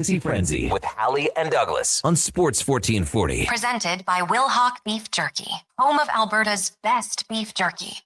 Fantasy Frenzy with Halley and Douglas on Sports 1440. Presented by Will Hawk Beef Jerky, home of Alberta's best beef jerky.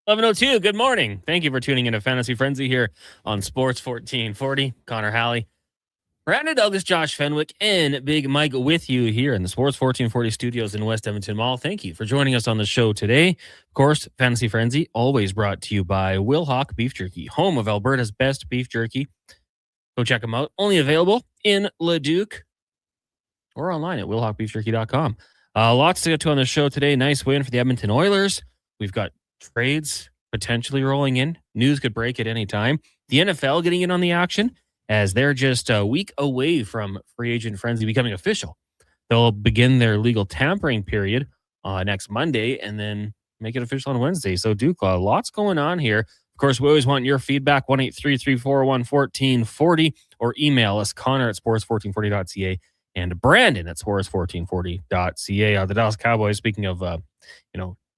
.11:02. Good morning. Thank you for tuning in to Fantasy Frenzy here on Sports 1440. Connor Halley, Brandon Douglas, Josh Fenwick, and Big Mike with you here in the Sports 1440 studios in West Edmonton Mall. Thank you for joining us on the show today. Of course, Fantasy Frenzy always brought to you by Will Hawk Beef Jerky, home of Alberta's best beef jerky. Go check them out. Only available in Leduc or online at willhawkbeefjerky.com. Lots to get to on the show today. Nice win for the Edmonton Oilers. We've got trades potentially rolling in. News could break at any time. The NFL getting in on the action as they're just a week away from free agent frenzy becoming official. They'll begin their legal tampering period next Monday and then make it official on Wednesday. So Duke, lots going on here. Of course, we always want your feedback, 1-833-401-1440, or email us, Connor at sports1440.ca and Brandon at sports1440.ca. The Dallas Cowboys, speaking of,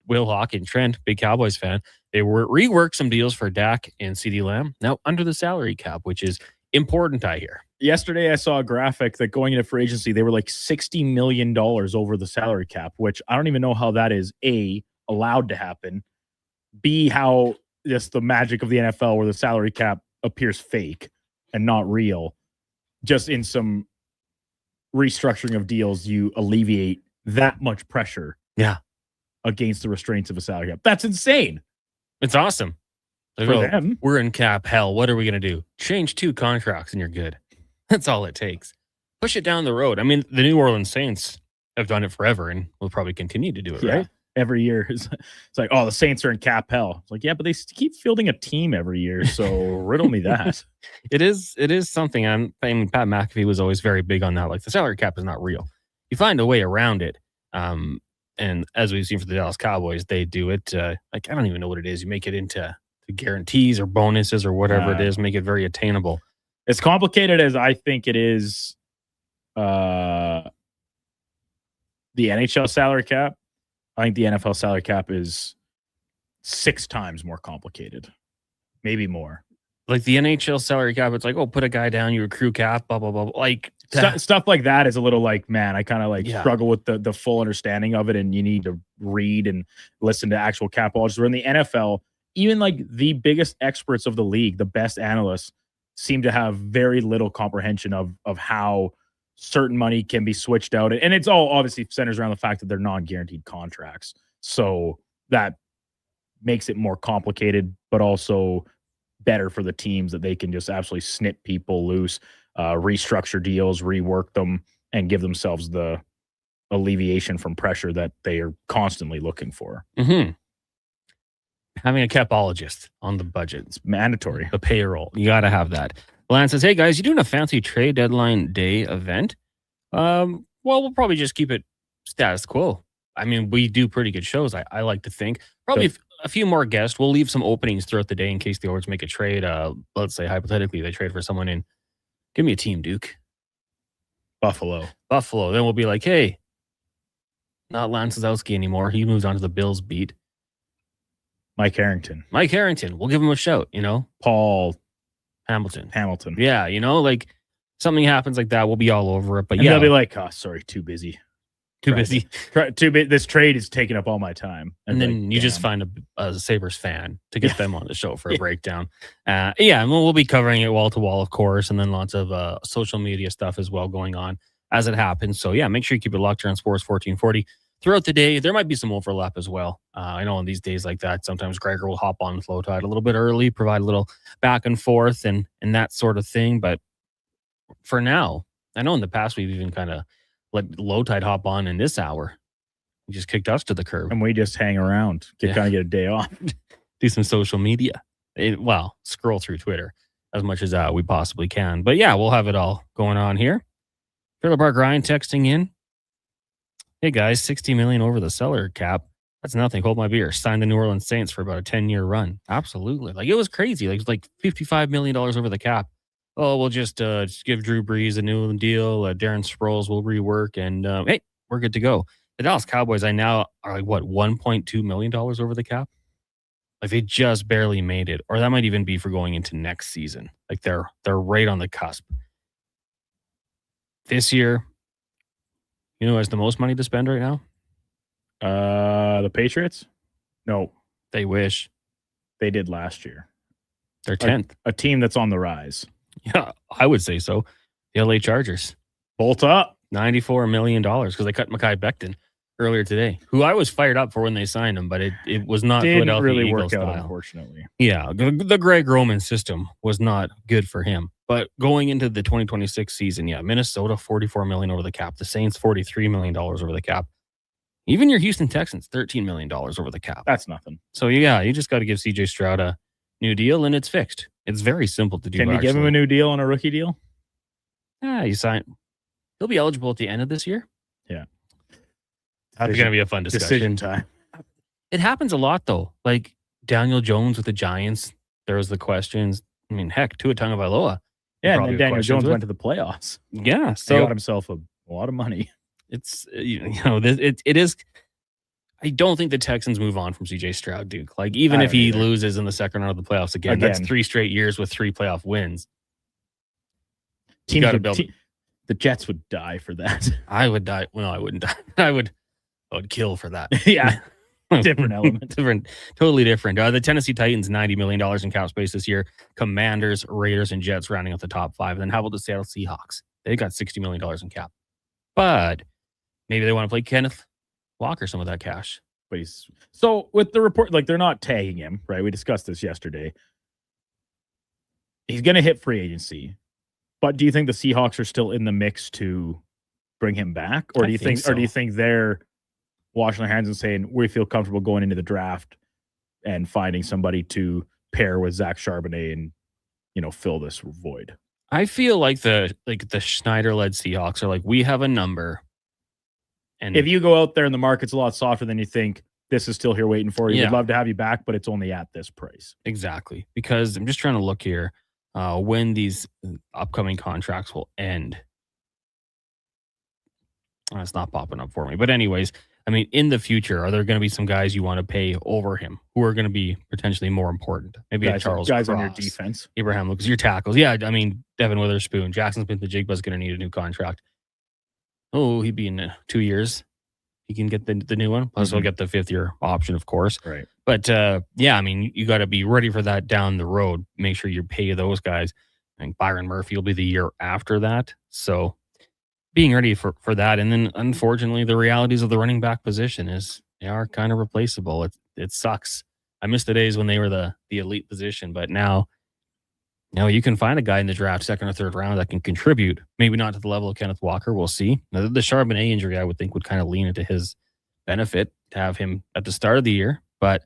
Will Hawk and Trent, big Cowboys fan, they reworked some deals for Dak and CeeDee Lamb, now under the salary cap, which is important, I hear. Yesterday, I saw a graphic that going into free agency, they were like $60 million over the salary cap, which I don't even know how that is, A, allowed to happen, B, how just the magic of the NFL where the salary cap appears fake and not real. Just in some restructuring of deals, you alleviate that much pressure. Yeah. Against the restraints of a salary cap. That's insane. It's awesome. For them. We're in cap hell. What are we going to do? Change 2 contracts and you're good. That's all it takes. Push it down the road. I mean, the New Orleans Saints have done it forever and will probably continue to do it, right? Every year. It's like, oh, the Saints are in cap hell. It's like, yeah, but they keep fielding a team every year. So riddle me that. It is something. I mean, Pat McAfee was always very big on that. Like, the salary cap is not real. You find a way around it. And as we've seen for the Dallas Cowboys, they do it. I don't even know what it is. You make it into guarantees or bonuses or whatever it is. Make it very attainable. As complicated as I think it is, the NHL salary cap, I think the NFL salary cap is 6 times more complicated, maybe more. Like the NHL salary cap, it's like, oh, put a guy down, you accrue cap, blah, blah, blah. Like stuff like that is a little like, man, I kind of struggle with the full understanding of it. And you need to read and listen to actual capologists. Where in the NFL, even like the biggest experts of the league, the best analysts seem to have very little comprehension of how certain money can be switched out. And it's all obviously centers around the fact that they're non-guaranteed contracts. So that makes it more complicated, but also better for the teams that they can just absolutely snip people loose, restructure deals, rework them, and give themselves the alleviation from pressure that they are constantly looking for. Mm-hmm. Having a capologist on the budget. It's mandatory. The payroll. You got to have that. Lance says, hey, guys, you doing a fancy trade deadline day event? We're Well, we'll probably just keep it status quo. I mean, we do pretty good shows. I like to think. Probably a few more guests. We'll leave some openings throughout the day in case the Oilers make a trade. Let's say hypothetically they trade for someone in. Give me a team, Duke. Buffalo. Then we'll be like, hey, not Lance Zowski anymore. He moves on to the Bills beat. Mike Harrington. We'll give him a shout, Paul Hamilton. Yeah, like something happens like that. We'll be all over it. But they'll be like, oh, sorry, too busy. This trade is taking up all my time. And then you just find a Sabres fan to get them on the show for a breakdown. And we'll be covering it wall to wall, of course, and then lots of social media stuff as well going on as it happens. So, make sure you keep it locked here on Sports 1440 throughout the day. There might be some overlap as well. I know on these days like that, sometimes Gregor will hop on Flow Tide a little bit early, provide a little back and forth and that sort of thing. But for now, I know in the past we've even kind of let Low Tide hop on in this hour. He just kicked us to the curb. And we just hang around, kind of get a day off. Do some social media. Scroll through Twitter as much as we possibly can. But we'll have it all going on here. Trailer Park Ryan texting in. Hey guys, $60 million over the salary cap. That's nothing. Hold my beer. Signed the New Orleans Saints for about a 10-year run. Absolutely. Like, it was crazy. Like, it was like $55 million over the cap. Oh, we'll just give Drew Brees a new deal. Darren Sproles will rework, and hey, we're good to go. The Dallas Cowboys, I now are like, what, $1.2 million over the cap? Like, they just barely made it. Or that might even be for going into next season. Like, they're right on the cusp. This year, you know who has the most money to spend right now? The Patriots? No. They wish. They did last year. They're 10th. A team that's on the rise. Yeah, I would say so. The LA Chargers. Bolt up. $94 million because they cut Mekhi Becton earlier today, who I was fired up for when they signed him, but it was not Didn't Philadelphia really Eagles work out, style. Unfortunately. Yeah, the Greg Roman system was not good for him. But going into the 2026 season, Minnesota $44 million over the cap. The Saints $43 million over the cap. Even your Houston Texans $13 million over the cap. That's nothing. So you just got to give CJ Stroud a new deal, and it's fixed. It's very simple to do. Can you give him a new deal on a rookie deal? Yeah, you sign. He'll be eligible at the end of this year. Yeah. It's going to be a fun discussion. Decision time. It happens a lot, though. Like Daniel Jones with the Giants, there was the questions. I mean, heck, Tua Tagovailoa. Yeah, and then Daniel Jones went to the playoffs. Yeah, so he got himself a lot of money. It's, it is. I don't think the Texans move on from CJ Stroud, Duke. Like, even if he loses in the second round of the playoffs again, that's 3 straight years with 3 playoff wins. You got to build. The Jets would die for that. I would die. Well, I wouldn't die. I would kill for that. Yeah. Different element. Totally different. The Tennessee Titans, $90 million in cap space this year. Commanders, Raiders, and Jets rounding out the top 5. And then how about the Seattle Seahawks? They got $60 million in cap. But maybe they want to play Kenneth Walker some of that cash. But so with the report, like, they're not tagging him, right? We discussed this yesterday. He's going to hit free agency. But do you think the Seahawks are still in the mix to bring him back? Or do you think they're washing their hands and saying, we feel comfortable going into the draft and finding somebody to pair with Zach Charbonnet and, fill this void? I feel like the Schneider-led Seahawks are like, we have a number. And if you go out there and the market's a lot softer than you think, this is still here waiting for you. Yeah. We'd love to have you back, but it's only at this price. Exactly. Because I'm just trying to look here when these upcoming contracts will end. It's not popping up for me. But anyways, I mean, in the future, are there going to be some guys you want to pay over him who are going to be potentially more important? Maybe guys, Charles guys Cross, on your defense. Abraham Lucas, your tackles. Yeah, I mean, Devin Witherspoon, Jackson Smith-Njigba is going to need a new contract. Oh, he'd be in 2 years. He can get the new one. Plus, he'll get the 5th-year option, of course. Right. But, I mean, you got to be ready for that down the road. Make sure you pay those guys. I think Byron Murphy will be the year after that. So being ready for that. And then, unfortunately, the realities of the running back position is they are kind of replaceable. It sucks. I miss the days when they were the elite position. But now you can find a guy in the draft, 2nd or 3rd round, that can contribute. Maybe not to the level of Kenneth Walker. We'll see. Now, the Charbonnet injury, I would think, would kind of lean into his benefit to have him at the start of the year. But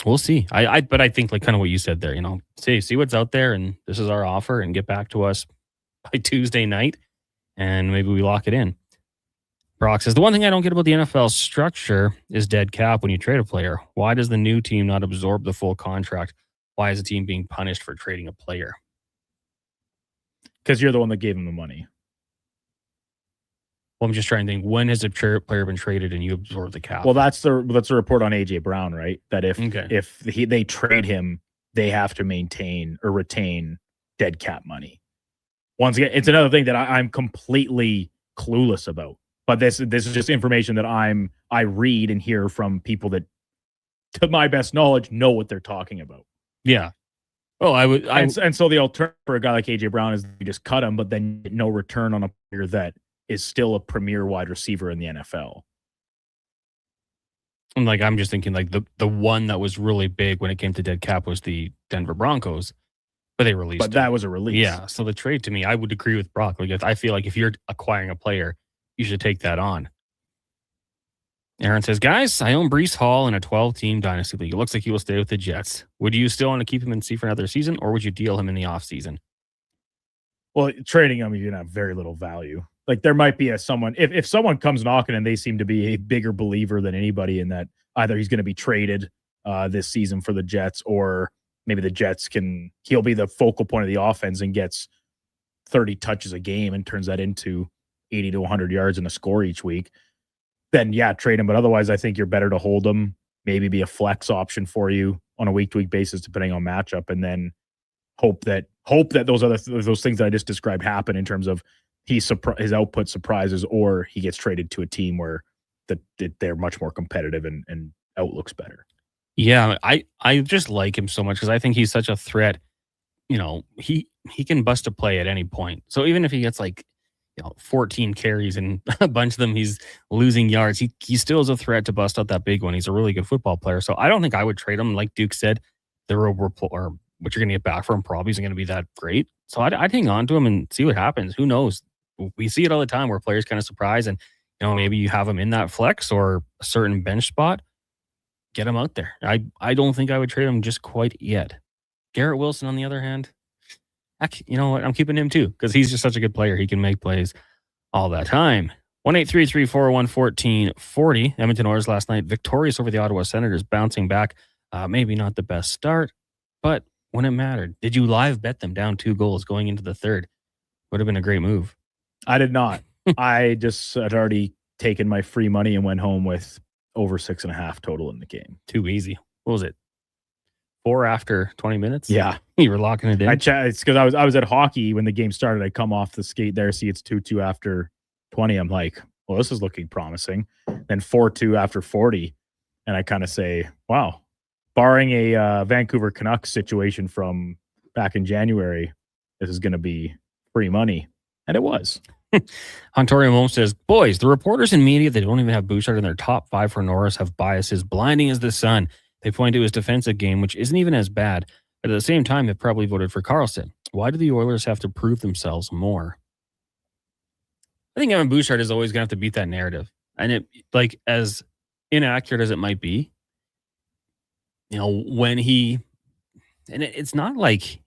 we'll see. But I think, like, kind of what you said there, see what's out there, and this is our offer, and get back to us by Tuesday night, and maybe we lock it in. Brock says, the one thing I don't get about the NFL structure is dead cap when you trade a player. Why does the new team not absorb the full contract? Why is the team being punished for trading a player? Because you're the one that gave him the money. Well, I'm just trying to think, when has a player been traded and you absorb the cap? Well, that's the report on AJ Brown, right? That if they trade him, they have to maintain or retain dead cap money. Once again, it's another thing that I'm completely clueless about. But this is just information that I read and hear from people that, to my best knowledge, know what they're talking about. Yeah. Oh, and so the alternative for a guy like AJ Brown is you just cut him, but then no return on a player that is still a premier wide receiver in the NFL. And I'm just thinking the one that was really big when it came to dead cap was the Denver Broncos, but they released But that was a release. Yeah. So the trade, to me, I would agree with Brock. I feel like if you're acquiring a player, you should take that on. Aaron says, guys, I own Breece Hall in a 12-team dynasty league. It looks like he will stay with the Jets. Would you still want to keep him and see for another season, or would you deal him in the offseason? Well, trading him, you're going to have very little value. There might be someone, if someone comes knocking and they seem to be a bigger believer than anybody in that either he's going to be traded this season for the Jets, or maybe the Jets he'll be the focal point of the offense and gets 30 touches a game and turns that into 80 to 100 yards and a score each week, then yeah, trade him. But otherwise, I think you're better to hold him, maybe be a flex option for you on a week-to-week basis, depending on matchup, and then hope that those things that I just described happen in terms of his output surprises, or he gets traded to a team where they're much more competitive and outlooks better. Yeah, I just like him so much because I think he's such a threat. He can bust a play at any point. So even if he gets 14 carries and a bunch of them he's losing yards, he still is a threat to bust out that big one. He's a really good football player. So I don't think I would trade him. Like Duke said, or what you're going to get back from him probably isn't going to be that great. So I'd hang on to him and see what happens. Who knows? We see it all the time where players kind of surprise, and maybe you have him in that flex or a certain bench spot. Get him out there. I don't think I would trade him just quite yet. Garrett Wilson, on the other hand, you know what? I'm keeping him too because he's just such a good player. He can make plays all that time. 1-833-401-1440. Edmonton Oilers last night victorious over the Ottawa Senators, bouncing back. Maybe not the best start, but when it mattered, did you live bet them down 2 goals going into the third? Would have been a great move. I did not. I just had already taken my free money and went home with over 6.5 total in the game. Too easy. What was it? 4 after 20 minutes? Yeah. You were locking it in? It's because I was at hockey when the game started. I come off the skate there, see it's 2-2 after 20. I'm like, well, this is looking promising. Then 4-2 after 40. And I kind of say, wow, barring a Vancouver Canucks situation from back in January, this is going to be free money. And it was. Ontario Holmes says, boys, the reporters and media that don't even have Bouchard in their top 5 for Norris have biases blinding as the sun. They point to his defensive game, which isn't even as bad. But at the same time, they probably voted for Carlson. Why do the Oilers have to prove themselves more? I think Evan Bouchard is always going to have to beat that narrative. And it, as inaccurate as it might be, when he, and it's not like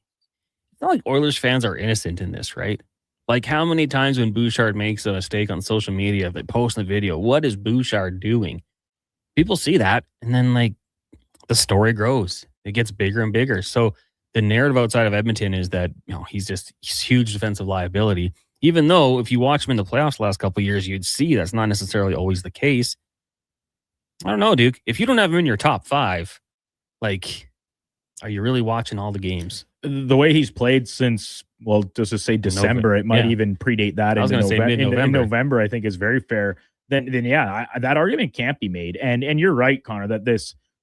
Oilers fans are innocent in this, right? How many times when Bouchard makes a mistake on social media, they post the video, what is Bouchard doing? People see that, and then the story grows. It gets bigger and bigger. So the narrative outside of Edmonton is that he's huge defensive liability. Even though if you watch him in the playoffs the last couple of years, you'd see that's not necessarily always the case. I don't know, Duke. If you don't have him in your top 5, are you really watching all the games? The way he's played since, just to say December, it might even predate that. I was going to say mid-November. In November, I think is very fair. Then yeah, that argument can't be made. And you're right, Connor, that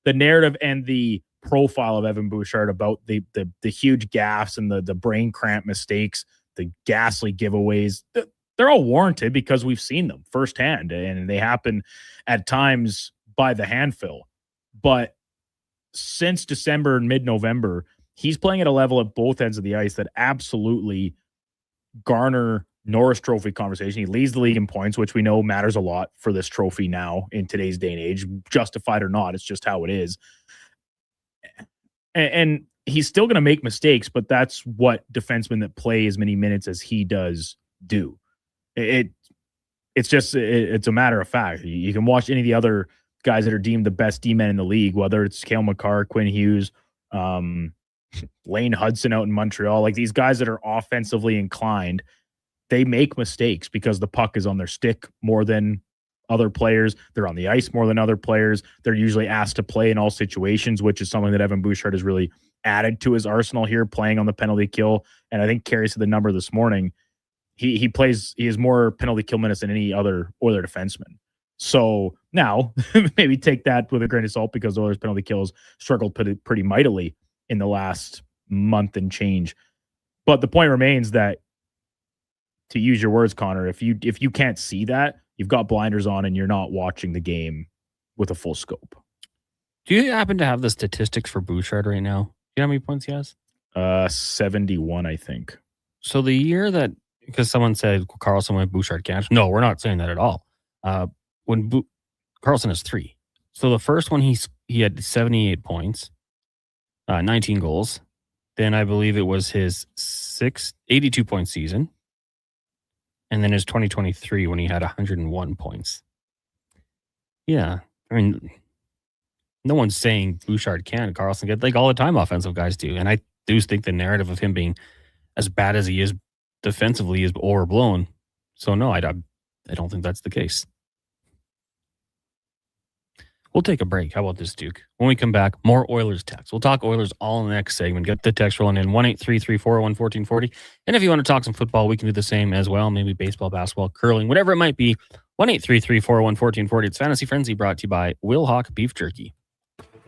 the narrative and the profile of Evan Bouchard about the huge gaffes and the brain cramp mistakes, the ghastly giveaways, they're all warranted because we've seen them firsthand, and they happen at times by the handful. But since December and mid-November, he's playing at a level at both ends of the ice that absolutely garner Norris Trophy conversation. He leads the league in points, which we know matters a lot for this trophy now in today's day and age, justified or not. It's just how it is. And he's still going to make mistakes, but that's what defensemen that play as many minutes as he does do. it's just it's a matter of fact. You can watch any of the other guys that are deemed the best D-men in the league, whether it's Cale Makar, Quinn Hughes, Lane Hudson out in Montreal, like these guys that are offensively inclined, they make mistakes because the puck is on their stick more than other players. They're on the ice more than other players. They're usually asked to play in all situations, which is something that Evan Bouchard has really added to his arsenal here, playing on the penalty kill. And I think Carey said the number this morning. He has more penalty kill minutes than any other Oiler defenseman. So now maybe take that with a grain of salt because the Oilers penalty kills struggled pretty mightily in the last month and change. But the point remains that, to use your words, Connor, if you can't see that, you've got blinders on and you're not watching the game with a full scope. Do you happen to have the statistics for Bouchard right now? Do you know how many points he has? 71, I think. So the year that, because someone said Carlson went Bouchard can't. No, we're not saying that at all. When Carlson has 3. So the first one he had 78 points, 19 goals. Then I believe it was his 82-point season. And then his 2023 when he had 101 points. Yeah. I mean, no one's saying Bouchard can. Carlson get like all the time offensive guys do. And I do think the narrative of him being as bad as he is defensively is overblown. So no, I don't think that's the case. We'll take a break. How about this, Duke? When we come back, more Oilers text. We'll talk Oilers all in the next segment. Get the text rolling in 1-833-401-1440. And if you want to talk some football, we can do the same as well. Maybe baseball, basketball, curling, whatever it might be. 1-833-401-1440. It's Fantasy Frenzy, brought to you by Will Hawk Beef Jerky.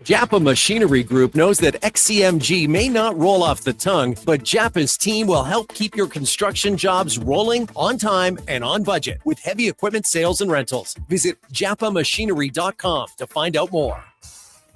Japa Machinery Group knows that XCMG may not roll off the tongue, but Japa's team will help keep your construction jobs rolling on time and on budget with heavy equipment sales and rentals. Visit japamachinery.com to find out more.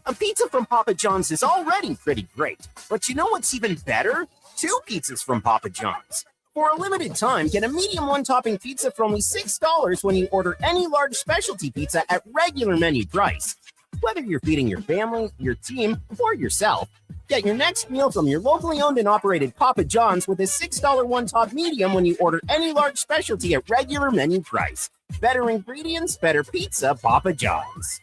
A pizza from Papa John's is already pretty great, but you know what's even better? 2 pizzas from Papa John's. For a limited time, get a medium one-topping pizza for only $6 when you order any large specialty pizza at regular menu price. Whether you're feeding your family, your team, or yourself, get your next meal from your locally owned and operated Papa John's with a $6 one-top medium when you order any large specialty at regular menu price. Better ingredients, better pizza, Papa John's.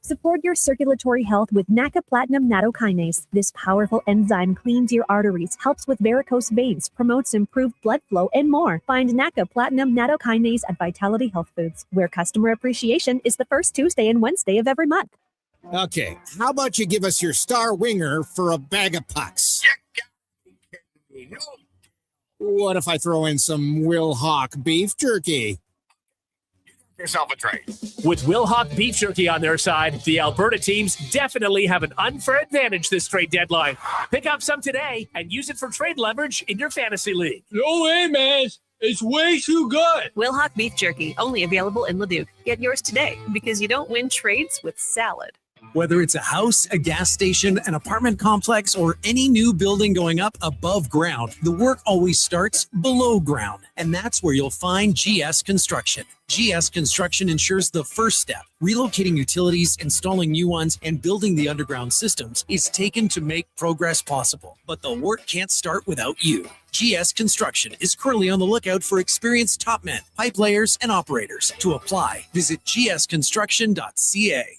Support your circulatory health with NACA Platinum Nattokinase. This powerful enzyme cleans your arteries, helps with varicose veins, promotes improved blood flow, and more. Find NACA Platinum Nattokinase at Vitality Health Foods, where customer appreciation is the first Tuesday and Wednesday of every month. Okay, how about you give us your star winger for a bag of pucks? What if I throw in some Will Hawk beef jerky? Yourself a trade. With Will Hawk Beef Jerky on their side, the Alberta teams definitely have an unfair advantage this trade deadline. Pick up some today and use it for trade leverage in your fantasy league. No way, man. It's way too good. Will Hawk Beef Jerky, only available in Leduc. Get yours today because you don't win trades with salad. Whether it's a house, a gas station, an apartment complex, or any new building going up above ground, the work always starts below ground. And that's where you'll find GS Construction. GS Construction ensures the first step, relocating utilities, installing new ones, and building the underground systems, is taken to make progress possible. But the work can't start without you. GS Construction is currently on the lookout for experienced top men, pipe layers, and operators. To apply, visit gsconstruction.ca.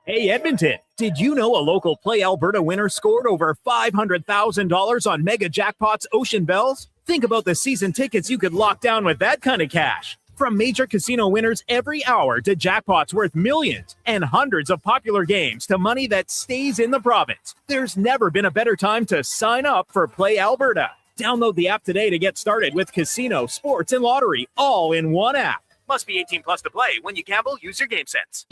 Hey, Edmonton, did you know a local Play Alberta winner scored over $500,000 on Mega Jackpots Ocean Bells? Think about the season tickets you could lock down with that kind of cash. From major casino winners every hour to jackpots worth millions and hundreds of popular games to money that stays in the province, there's never been a better time to sign up for Play Alberta. Download the app today to get started with casino, sports, and lottery all in one app. Must be 18 plus to play. When you gamble, use your game sense.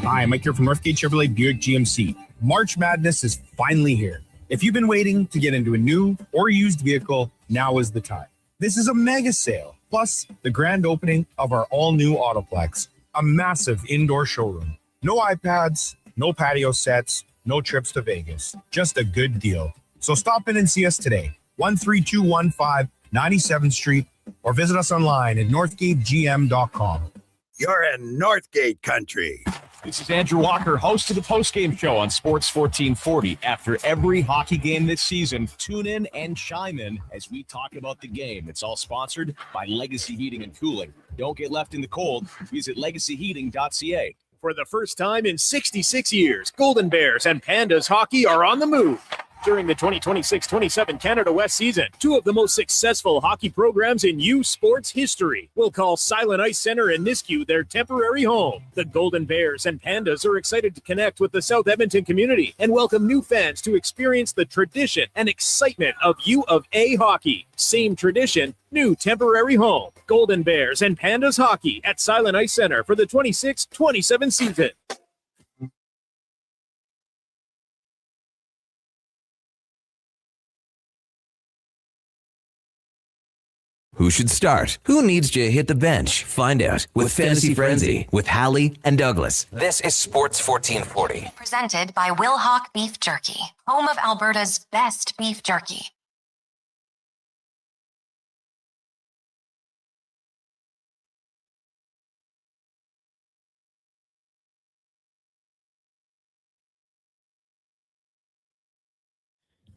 Hi, Mike here from Northgate Chevrolet Buick GMC. March Madness is finally here. If you've been waiting to get into a new or used vehicle, now is the time. This is a mega sale, plus the grand opening of our all-new Autoplex, a massive indoor showroom. No iPads, no patio sets, no trips to Vegas. Just a good deal. So stop in and see us today, 13215 97th Street, or visit us online at northgategm.com. You're in Northgate country. This is Andrew Walker, host of the postgame show on Sports 1440. After every hockey game this season, tune in and chime in as we talk about the game. It's all sponsored by Legacy Heating and Cooling. Don't get left in the cold. Visit legacyheating.ca. For the first time in 66 years, Golden Bears and Pandas hockey are on the move. During the 2026-27 Canada West season, two of the most successful hockey programs in U Sports history will call Silent Ice Center in Nisku their temporary home. The Golden Bears and Pandas are excited to connect with the South Edmonton community and welcome new fans to experience the tradition and excitement of U of A hockey. Same tradition, new temporary home. Golden Bears and Pandas hockey at Silent Ice Center for the 26-27 season. Who should start? Who needs to hit the bench? Find out with Fantasy Frenzy with Halley and Douglas. This is Sports 1440. Presented by Will Hawk Beef Jerky, home of Alberta's best beef jerky.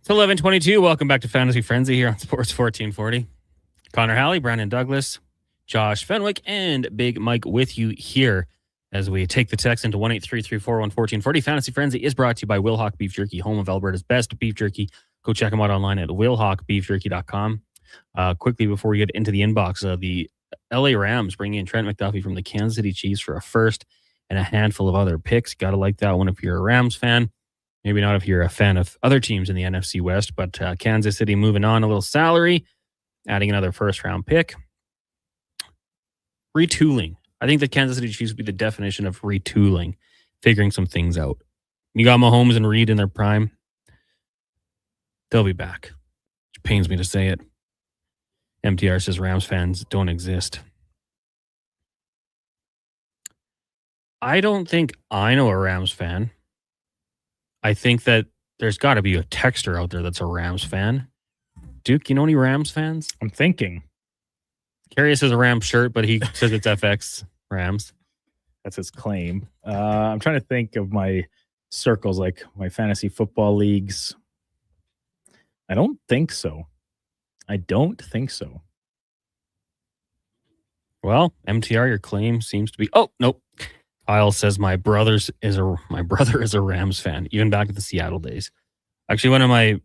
It's 11:22. Welcome back to Fantasy Frenzy here on Sports 1440. Connor Halley, Brandon Douglas, Josh Fenwick, and Big Mike with you here as we take the text into 1-833-441-1440. Fantasy Frenzy is brought to you by Will Hawk Beef Jerky, home of Alberta's best beef jerky. Go check them out online at willhawkbeefjerky.com. Quickly before we get into the inbox, the LA Rams bring in Trent McDuffie from the Kansas City Chiefs for a first and a handful of other picks. Got to like that one if you're a Rams fan. Maybe not if you're a fan of other teams in the NFC West, but Kansas City moving on a little salary, adding another first-round pick. Retooling. I think the Kansas City Chiefs would be the definition of retooling, figuring some things out. You got Mahomes and Reed in their prime. They'll be back. It pains me to say it. MTR says Rams fans don't exist. I don't think I know a Rams fan. I think that there's got to be a texter out there that's a Rams fan. Duke, you know any Rams fans? I'm thinking. Curious has a Rams shirt, but he says it's FX Rams. That's his claim. I'm trying to think of my circles, like my fantasy football leagues. I don't think so. Well, MTR, your claim seems to be. Oh, nope. Kyle says my brother is a Rams fan, even back in the Seattle days. Actually, one of my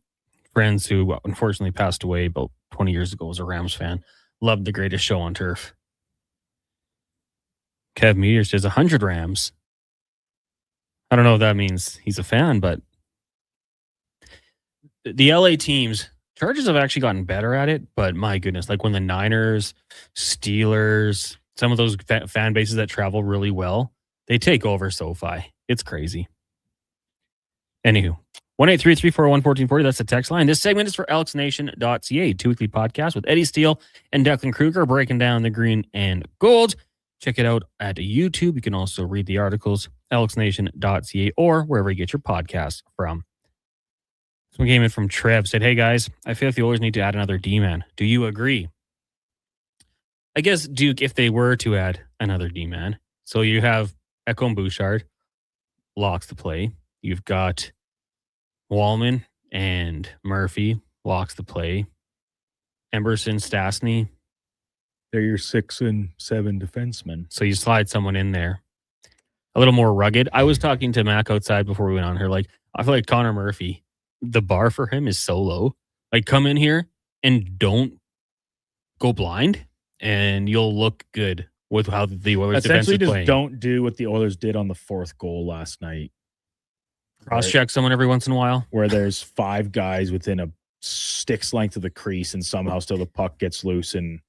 friends who unfortunately passed away about 20 years ago was a Rams fan. Loved the greatest show on turf. Kev Meteor says 100 Rams. I don't know if that means he's a fan, but the LA teams, Chargers have actually gotten better at it, but my goodness, like when the Niners, Steelers, some of those fan bases that travel really well, they take over SoFi. It's crazy. Anywho, 1-833-401-1440. That's the text line. This segment is for elksnation.ca, two-weekly podcast with Eddie Steele and Declan Kruger breaking down the green and gold. Check it out at YouTube. You can also read the articles, elksnation.ca, or wherever you get your podcasts from. Someone came in from Trev, said, hey guys, I feel like they always need to add another D-man. Do you agree? I guess, Duke, if they were to add another D-man, so you have Echo and Bouchard, locks the play. You've got Wallman and Murphy, locks the play. Emberson, Stastny. They're your 6 and 7 defensemen. So you slide someone in there. A little more rugged. I was talking to Mac outside before we went on here. Like, I feel like Connor Murphy, the bar for him is so low. Like, come in here and don't go blind, and you'll look good with how the Oilers essentially defense is just don't do what the Oilers did on the fourth goal last night. Cross-check someone every once in a while. Where there's 5 guys within a stick's length of the crease, and somehow still the puck gets loose and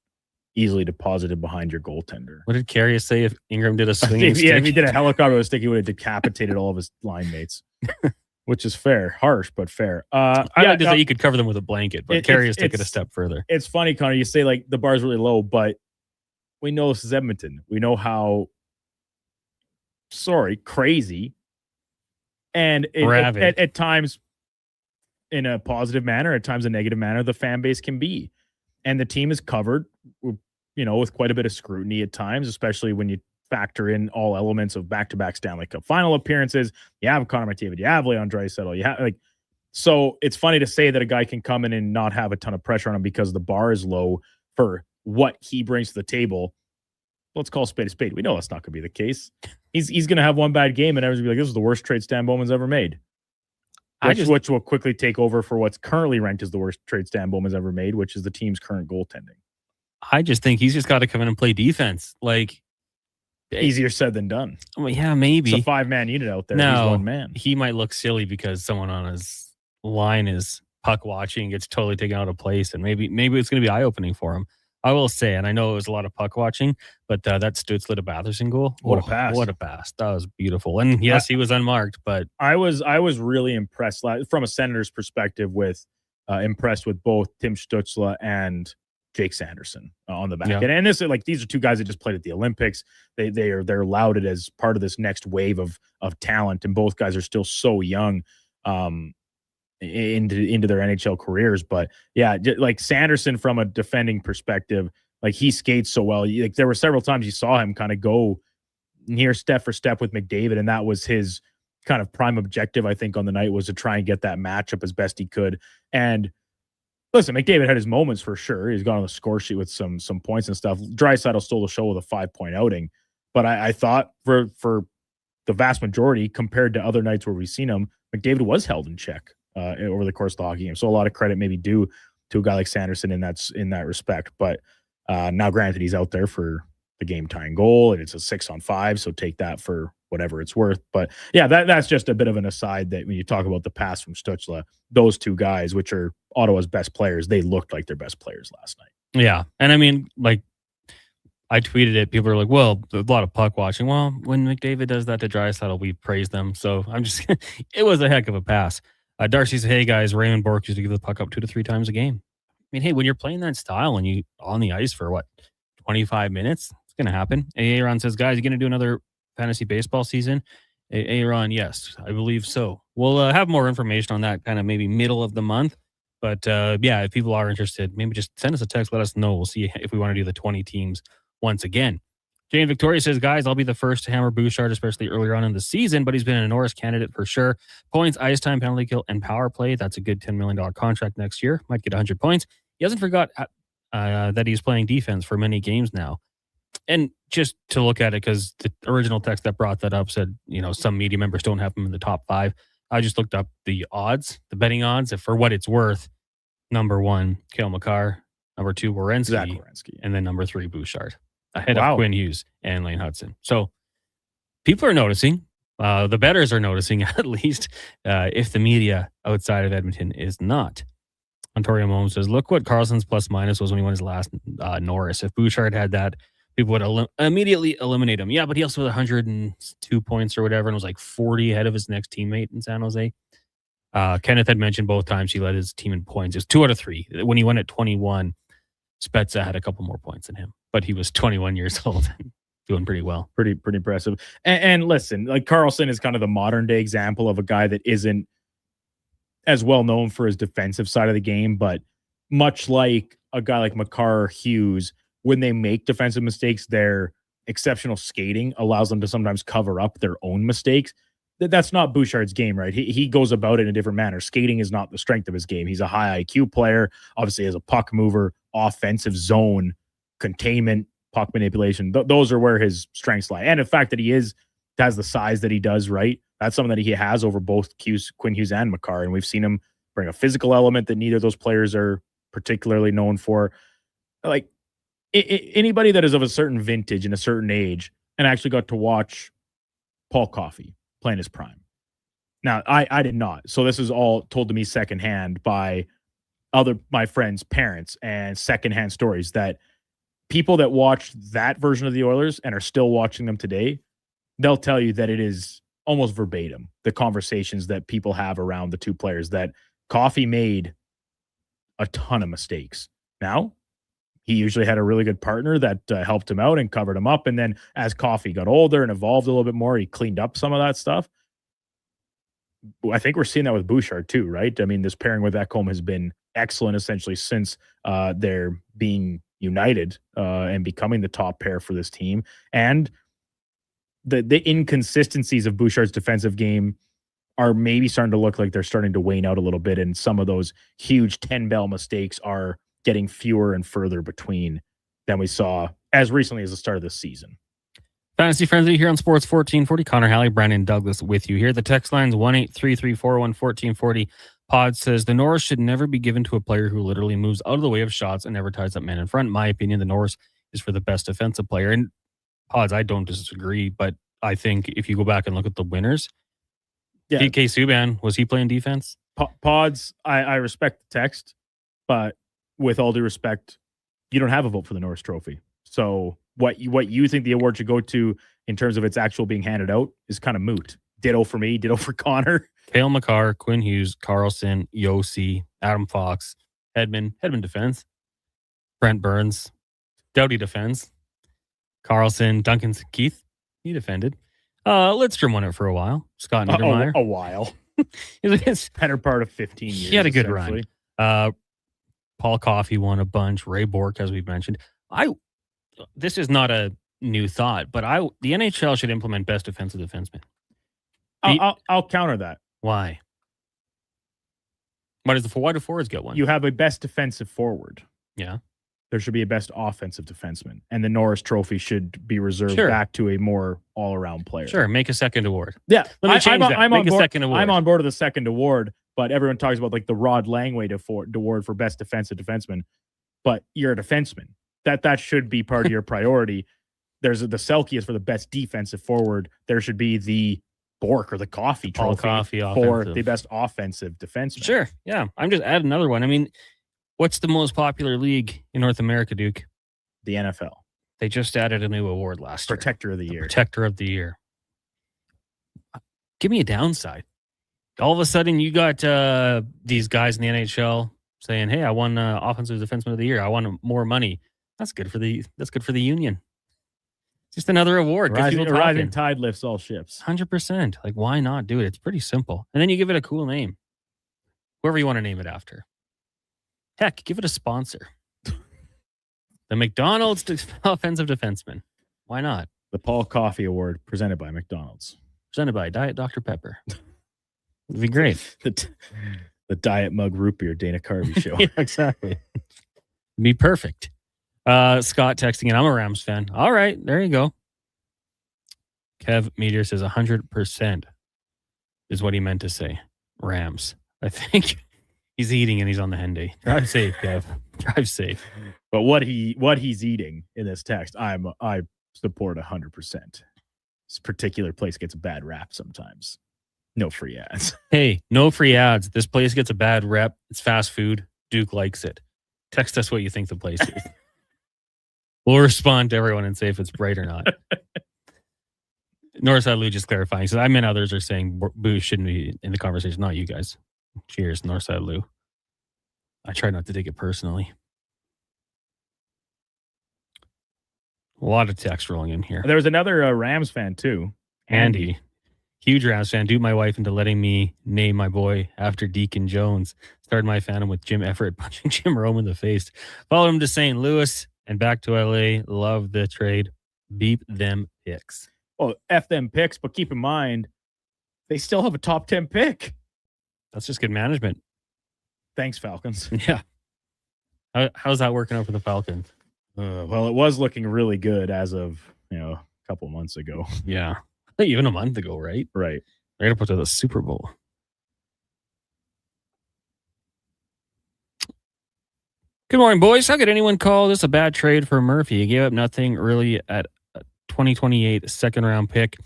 easily deposited behind your goaltender. What did Karius say if Ingram did a swinging stick? Yeah, if he did a helicopter with a stick, he would have decapitated all of his line mates. Which is fair. Harsh, but fair. I like to say you could cover them with a blanket, but Karius took it a step further. It's funny, Connor, you say like the bar's really low, but we know this is Edmonton. We know how crazy and at times in a positive manner, at times a negative manner, the fan base can be. And the team is covered, with quite a bit of scrutiny at times, especially when you factor in all elements of back-to-back Stanley Cup final appearances. You have Connor McDavid, you have Leon Draisaitl, you have so it's funny to say that a guy can come in and not have a ton of pressure on him because the bar is low for what he brings to the table. Let's call a spade a spade. We know that's not going to be the case. He's going to have one bad game and everyone's going to be like, this is the worst trade Stan Bowman's ever made. Which will quickly take over for what's currently ranked as the worst trade Stan Bowman's ever made, which is the team's current goaltending. I just think he's just got to come in and play defense. Like, easier said than done. Well, yeah, maybe. It's a 5-man unit out there. No, he's one man. He might look silly because someone on his line is puck watching, gets totally taken out of place, and maybe it's going to be eye-opening for him. I will say, and I know it was a lot of puck watching, but that Stützle to Batherson goal, what a pass! What a pass! That was beautiful. And yes, he was unmarked, but I was really impressed from a Senators perspective impressed with both Tim Stützle and Jake Sanderson on the back end. And this these are two guys that just played at the Olympics. They're lauded as part of this next wave of talent, and both guys are still so young into their NHL careers. But yeah, like Sanderson from a defending perspective, like he skates so well. Like there were several times you saw him kind of go near step for step with McDavid, and that was his kind of prime objective, I think, on the night, was to try and get that matchup as best he could. And listen, McDavid had his moments for sure. He's gone on the score sheet with some points and stuff. Draisaitl stole the show with a 5-point outing. But I thought for the vast majority, compared to other nights where we've seen him, McDavid was held in check over the course of the hockey game. So a lot of credit maybe due to a guy like Sanderson in that respect. But now, granted, he's out there for the game-tying goal, and it's a 6-on-5, so take that for whatever it's worth. But yeah, that's just a bit of an aside that when you talk about the pass from Stützle, those two guys, which are Ottawa's best players, they looked like their best players last night. Yeah. And I mean, like, I tweeted it. People are like, well, a lot of puck watching. Well, when McDavid does that to Draisaitl, we praise them. So I'm just, it was a heck of a pass. Darcy said, hey guys, Raymond Bourque used to give the puck up 2 to 3 times a game. I mean, hey, when you're playing that style and you on the ice for 25 minutes, it's going to happen. Aaron says, guys, you going to do another fantasy baseball season? Aaron, yes, I believe so. We'll have more information on that kind of maybe middle of the month. But yeah, if people are interested, maybe just send us a text, let us know. We'll see if we want to do the 20 teams once again. Jane Victoria says, guys, I'll be the first to hammer Bouchard, especially earlier on in the season, but he's been a Norris candidate for sure. Points, ice time, penalty kill, and power play. That's a good $10 million contract next year. Might get 100 points. He hasn't forgot that he's playing defense for many games now. And just to look at it, because the original text that brought that up said, some media members don't have him in the top 5. I just looked up the odds, the betting odds, and for what it's worth. Number 1, Cale Makar. Number 2, Werenski. And then number 3, Bouchard. Ahead of Quinn Hughes and Lane Hudson. So people are noticing. The bettors are noticing, at least, if the media outside of Edmonton is not. Ontario Momes says, look what Carlson's plus minus was when he won his last Norris. If Bouchard had that, people would immediately eliminate him. Yeah, but he also had 102 points or whatever and was like 40 ahead of his next teammate in San Jose. Kenneth had mentioned both times he led his team in points. It was 2 out of 3. When he went at 21, Spezza had a couple more points than him, but he was 21 years old and doing pretty well. Pretty impressive. And listen, like Carlson is kind of the modern day example of a guy that isn't as well known for his defensive side of the game, but much like a guy like Makar or Hughes, when they make defensive mistakes, their exceptional skating allows them to sometimes cover up their own mistakes. That's not Bouchard's game, right? He goes about it in a different manner. Skating is not the strength of his game. He's a high IQ player, obviously as a puck mover, offensive zone, containment, puck manipulation. Those are where his strengths lie. And the fact that he has the size that he does, right? That's something that he has over both Quinn Hughes and Makar. And we've seen him bring a physical element that neither of those players are particularly known for. Like anybody that is of a certain vintage and a certain age and actually got to watch Paul Coffey playing his prime. Now, I did not. So this is all told to me secondhand by my friends' parents and secondhand stories that people that watched that version of the Oilers and are still watching them today, they'll tell you that it is almost verbatim, the conversations that people have around the two players, that Coffey made a ton of mistakes. Now, he usually had a really good partner that helped him out and covered him up. And then as Coffey got older and evolved a little bit more, he cleaned up some of that stuff. I think we're seeing that with Bouchard too, right? I mean, this pairing with Ekholm has been excellent essentially since they're being united and becoming the top pair for this team. And the inconsistencies of Bouchard's defensive game are maybe starting to look like they're starting to wane out a little bit, and some of those huge 10-bell mistakes are getting fewer and further between than we saw as recently as the start of this season. Fantasy Frenzy here on Sports 1440. Connor Halley, Brandon Douglas with you here. The text line's 1-833-401-1440. Pod says the Norris should never be given to a player who literally moves out of the way of shots and never ties up men in front. In my opinion, the Norris is for the best defensive player. And Pods, I don't disagree, but I think if you go back and look at the winners, PK Subban, was he playing defense? Pods, I respect the text, but with all due respect, you don't have a vote for the Norris Trophy. So what you think the award should go to in terms of its actual being handed out is kind of moot. Ditto for me, ditto for Connor. Cale Makar, Quinn Hughes, Carlson, Yossi, Adam Fox, Hedman defense, Brent Burns, Doughty defense, Carlson, Duncan Keith, he defended. Lidstrom won it for a while. Scott Niedermayer. A while. It's better part of 15 years. He had a good run. Paul Coffey won a bunch. Ray Bourque, as we've mentioned. This is not a new thought, but the NHL should implement best defensive defenseman. I'll counter that. Why? Why do forwards get one? You have a best defensive forward. Yeah. There should be a best offensive defenseman, and the Norris Trophy should be reserved back to a more all-around player. Sure, make a second award. Yeah, let me change that. Make a second award. I'm on board with the second award, but everyone talks about like the Rod Langway award for best defensive defenseman. But you're a defenseman. That should be part of your priority. There's the Selke is for the best defensive forward. There should be the Bourque or the Coffey Trophy for the best offensive defenseman. Sure, yeah. I'm just adding another one. I mean, what's the most popular league in North America, Duke? The NFL. They just added a new award last year. Protector of the Year. Protector of the Year. Give me a downside. All of a sudden, you got these guys in the NHL saying, "Hey, I won Offensive Defenseman of the Year. I won more money." That's good for the union. Just another award. Rising tide lifts all ships. 100%. Like, why not do it? It's pretty simple. And then you give it a cool name. Whoever you want to name it after. Heck, give it a sponsor. The McDonald's Offensive Defenseman. Why not? The Paul Coffey Award presented by McDonald's. Presented by Diet Dr. Pepper. It'd be great. The Diet Mug Root Beer Dana Carvey show. Yeah, exactly. Be perfect. Scott texting in, I'm a Rams fan. All right, there you go. Kev Meteor says 100% is what he meant to say. Rams. I think he's eating and he's on the Henday. Drive safe, Kev. Drive safe. But what he's eating in this text, I support 100%. This particular place gets a bad rap sometimes. No free ads. Hey, no free ads. This place gets a bad rep. It's fast food. Duke likes it. Text us what you think the place is. We'll respond to everyone and say if it's right or not. Northside Lou just clarifying. He says, I meant others are saying Boo shouldn't be in the conversation, not you guys. Cheers, Northside Lou. I try not to take it personally. A lot of text rolling in here. There was another Rams fan too. Andy. Huge Rams fan. Duped my wife into letting me name my boy after Deacon Jones. Started my fandom with Jim Everett punching Jim Rome in the face. Followed him to St. Louis and back to LA. Love the trade. Beep them picks. Well, F them picks, but keep in mind, they still have a top 10 pick. That's just good management. Thanks, Falcons. Yeah. How's that working out for the Falcons? Well, it was looking really good as of, a couple months ago. Yeah. Even a month ago, right? Right. They're going to put to the Super Bowl. Good morning, boys. How could anyone call this a bad trade for Murphy? He gave up nothing really at a 2028 second-round pick.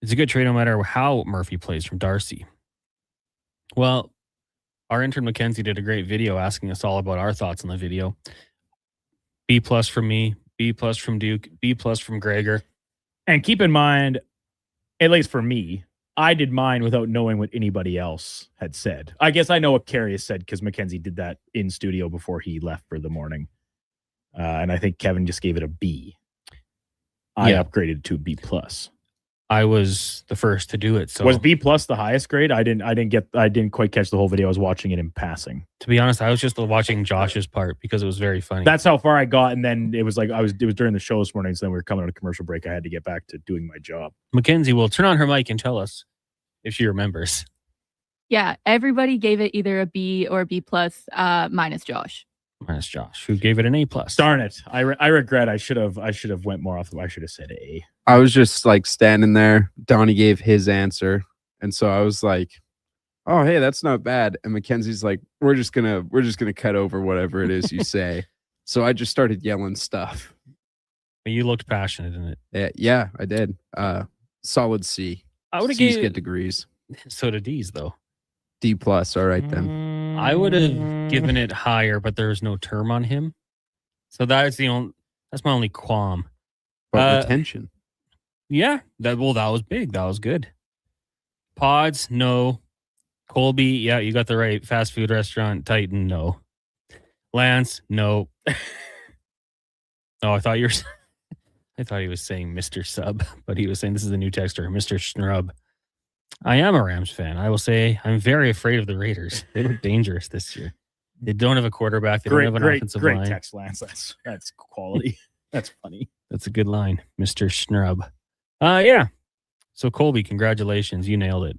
It's a good trade no matter how Murphy plays from Darcy. Well, our intern Mackenzie did a great video asking us all about our thoughts on the video. B+ from me, B+ from Duke, B+ from Gregor. And keep in mind, at least for me, I did mine without knowing what anybody else had said. I guess I know what Carrie has said because Mackenzie did that in studio before he left for the morning. And I think Kevin just gave it a B. I upgraded to a B+. I was the first to do it. So was B+ the highest grade? I didn't quite catch the whole video. I was watching it in passing. To be honest, I was just watching Josh's part because it was very funny. That's how far I got, and then it was like it was during the show this morning, so then we were coming on a commercial break. I had to get back to doing my job. Mackenzie will turn on her mic and tell us if she remembers. Yeah, everybody gave it either a B or a B+, minus Josh. Minus Josh, who gave it an A+. Darn it! I regret. I should have went more off. I should have said A. I was just like standing there. Donnie gave his answer, and so I was like, "Oh, hey, that's not bad." And Mackenzie's like, "We're just gonna cut over whatever it is you say." So I just started yelling stuff. But you looked passionate in it. Yeah, I did. Solid C. I would have C's get degrees. So did D's though. D+. All right then. I would have given it higher, but there's no term on him, so that's my only qualm. But retention. Yeah, that was big. That was good. Pods, no. Colby, yeah, you got the right fast food restaurant. Titan, no. Lance, no. Oh, I thought he was saying Mr. Sub, but he was saying this is a new texter, Mr. Schnrub. I am a Rams fan. I will say I'm very afraid of the Raiders. They look dangerous this year. They don't have a quarterback. They don't have an offensive line. Great text, Lance. That's quality. That's funny. That's a good line, Mr. Schnrub. Yeah. So Colby, congratulations. You nailed it.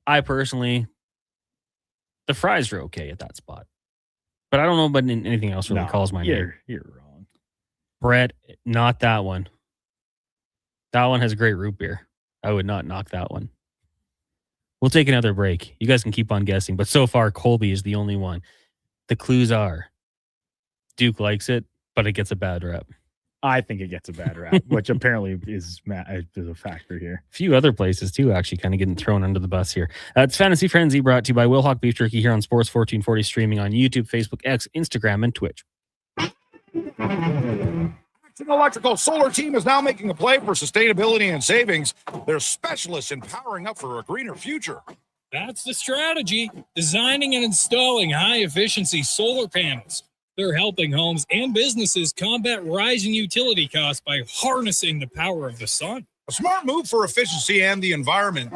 I personally, the fries are okay at that spot. But I don't know about anything else really calls my name. You're wrong. Brett, not that one. That one has a great root beer. I would not knock that one. We'll take another break. You guys can keep on guessing, but so far Colby is the only one. The clues are Duke likes it, but it gets a bad rep. I think it gets a bad rap, which apparently is a factor here. A few other places too, actually kind of getting thrown under the bus here. It's Fantasy Frenzy, brought to you by Wilhock Beef Jerky here on Sports 1440, streaming on YouTube, Facebook, X, Instagram, and Twitch. Action Electrical Solar Team is now making a play for sustainability and savings. They're specialists in powering up for a greener future. That's the strategy. Designing and installing high-efficiency solar panels. They're helping homes and businesses combat rising utility costs by harnessing the power of the sun. A smart move for efficiency and the environment.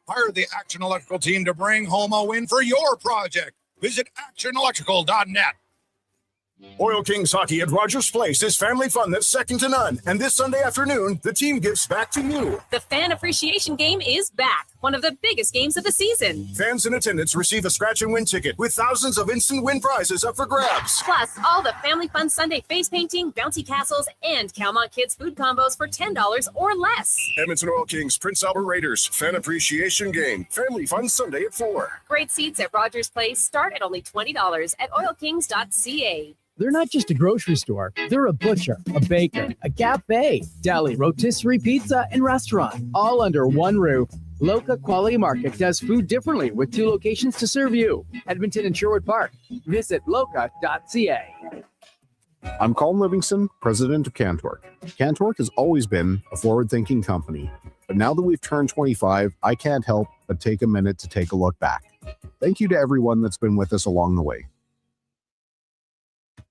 Hire the Action Electrical Team to bring home a win for your project. Visit actionelectrical.net. Oil Kings hockey at Rogers Place is family fun that's second to none. And this Sunday afternoon, the team gives back to you. The Fan Appreciation Game is back, one of the biggest games of the season. Fans in attendance receive a scratch and win ticket with thousands of instant win prizes up for grabs. Plus, all the family fun Sunday face painting, bouncy castles, and Calmont Kids food combos for $10 or less. Edmonton Oil Kings, Prince Albert Raiders, Fan Appreciation Game. Family fun Sunday at 4. Great seats at Rogers Place start at only $20 at oilkings.ca. They're not just a grocery store. They're a butcher, a baker, a cafe, deli, rotisserie pizza, and restaurant, all under one roof. Loca Quality Market does food differently with 2 locations to serve you. Edmonton and Sherwood Park. Visit loca.ca. I'm Colin Livingston, president of Cantork. Cantork has always been a forward-thinking company, but now that we've turned 25, I can't help but take a minute to take a look back. Thank you to everyone that's been with us along the way.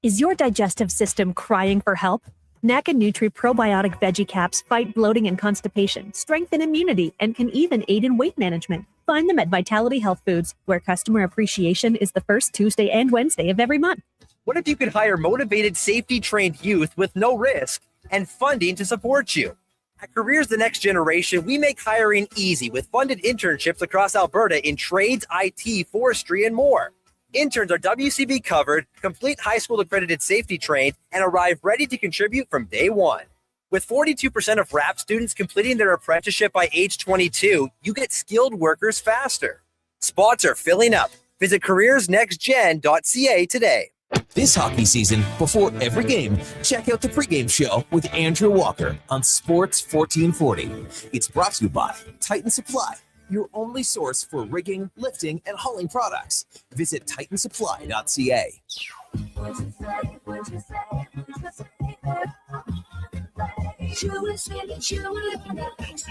Is your digestive system crying for help? NACA Nutri Probiotic Veggie Caps fight bloating and constipation, strengthen immunity, and can even aid in weight management. Find them at Vitality Health Foods, where customer appreciation is the first Tuesday and Wednesday of every month. What if you could hire motivated, safety-trained youth with no risk and funding to support you? At Careers the Next Generation, we make hiring easy with funded internships across Alberta in trades, IT, forestry, and more. Interns are WCB covered, complete high school accredited safety trained, and arrive ready to contribute from day one. With 42% of RAP students completing their apprenticeship by age 22, you get skilled workers faster. Spots are filling up. Visit careersnextgen.ca today. This hockey season, before every game, check out the pregame show with Andrew Walker on Sports 1440. It's brought to you by Titan Supply, your only source for rigging, lifting, and hauling products. Visit titansupply.ca.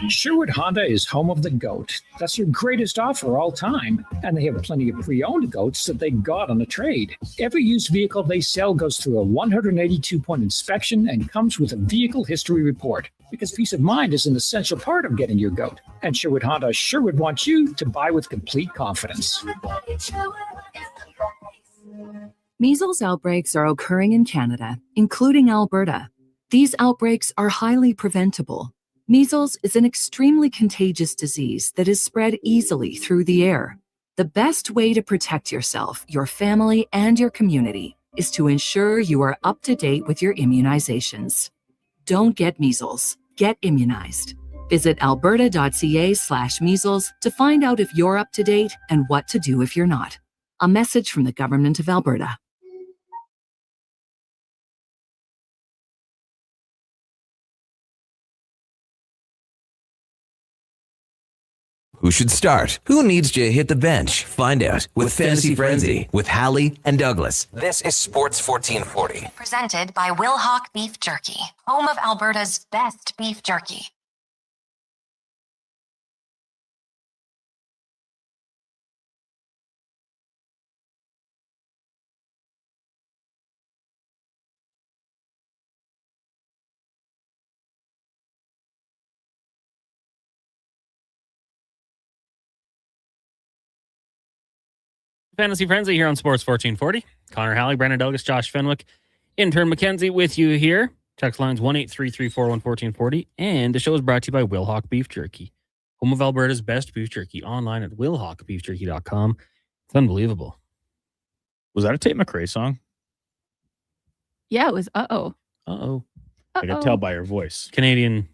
Sherwood Honda is home of the GOAT. That's your greatest offer all time. And they have plenty of pre-owned GOATs that they got on a trade. Every used vehicle they sell goes through a 182-point inspection and comes with a vehicle history report. because peace of mind is an essential part of getting your goat. And Sherwood Honda sure would want you to buy with complete confidence. Measles outbreaks are occurring in Canada, including Alberta. These outbreaks are highly preventable. Measles is an extremely contagious disease that is spread easily through the air. The best way to protect yourself, your family, and your community is to ensure you are up to date with your immunizations. Don't get measles. Get immunized. Visit alberta.ca/measles to find out if you're up to date and what to do if you're not. A message from the Government of Alberta. Who should start? Who needs to hit the bench? Find out with Fantasy Frenzy with Halley and Douglas. This is Sports 1440. Presented by Wilhauk Beef Jerky, home of Alberta's best beef jerky. Fantasy Frenzy here on Sports 1440. Connor Halley, Brandon Douglas, Josh Fenwick, intern Mackenzie with you here. Text lines 1-833-401-1440. And the show is brought to you by Wilhauk Beef Jerky, home of Alberta's best beef jerky, online at wilhaukbeefjerky.com. It's unbelievable. Was that a Tate McRae song? Yeah, it was Uh-oh. Uh-oh. I can tell by your voice. Canadian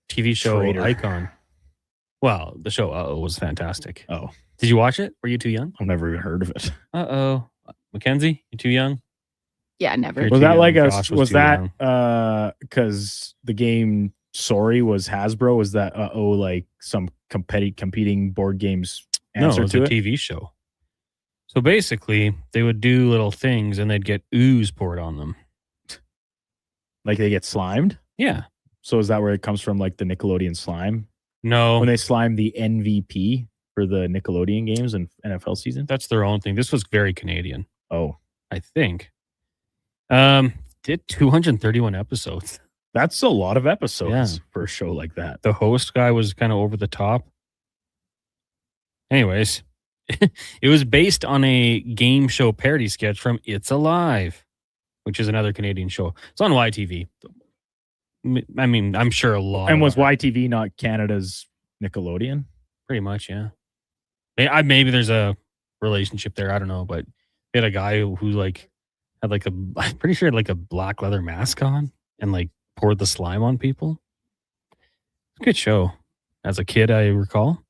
TV show Traitor. icon. Well, the show Uh-oh was fantastic. Oh. Did you watch it? Were you too young? I've never even heard of it. Uh-oh. Mackenzie, you too young? Yeah, never. You're Was too that young. like a Josh was too that young. because the game Sorry was Hasbro? Was that like some competing board games No, answer it was to a it? TV show. So basically, they would do little things and they'd get ooze poured on them. Like they get slimed? Yeah. So is that where it comes from, like the Nickelodeon slime? No. When they slime the MVP for the Nickelodeon games and NFL season? That's their own thing. This was very Canadian. Oh. I think. Did 231 episodes. That's a lot of episodes for a show like that. The host guy was kind of over the top. Anyways, it was based on a game show parody sketch from It's Alive, which is another Canadian show. It's on YTV. I mean, I'm sure a lot. And was of YTV not Canada's Nickelodeon? pretty much, yeah. Maybe there's a relationship there. I don't know, but they had a guy who like had like I'm pretty sure had like a black leather mask on and like poured the slime on people. Good show. As a kid, I recall.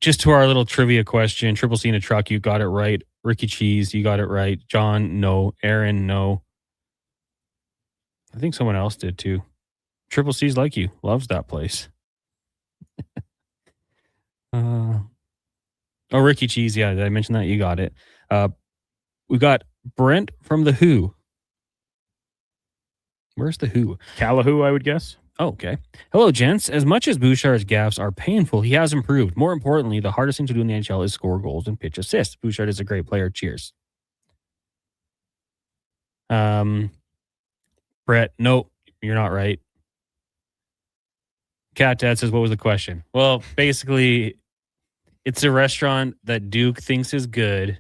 Just to our little trivia question, Triple C in a truck, you got it right. Ricky Cheese, you got it right. John, no. Aaron, no. I think someone else did too. Triple C's like you. Loves that place. Ricky Cheese, yeah, did I mention that? You got it. We got Brent from The Who. Where's The Who? Callahoo, I would guess. Oh, okay. Hello, gents. As much as Bouchard's gaffes are painful, he has improved. More importantly, the hardest thing to do in the NHL is score goals and pitch assists. Bouchard is a great player. Cheers. Brett, nope, you're not right. Cat Dad says, what was the question? Well, basically, it's a restaurant that Duke thinks is good,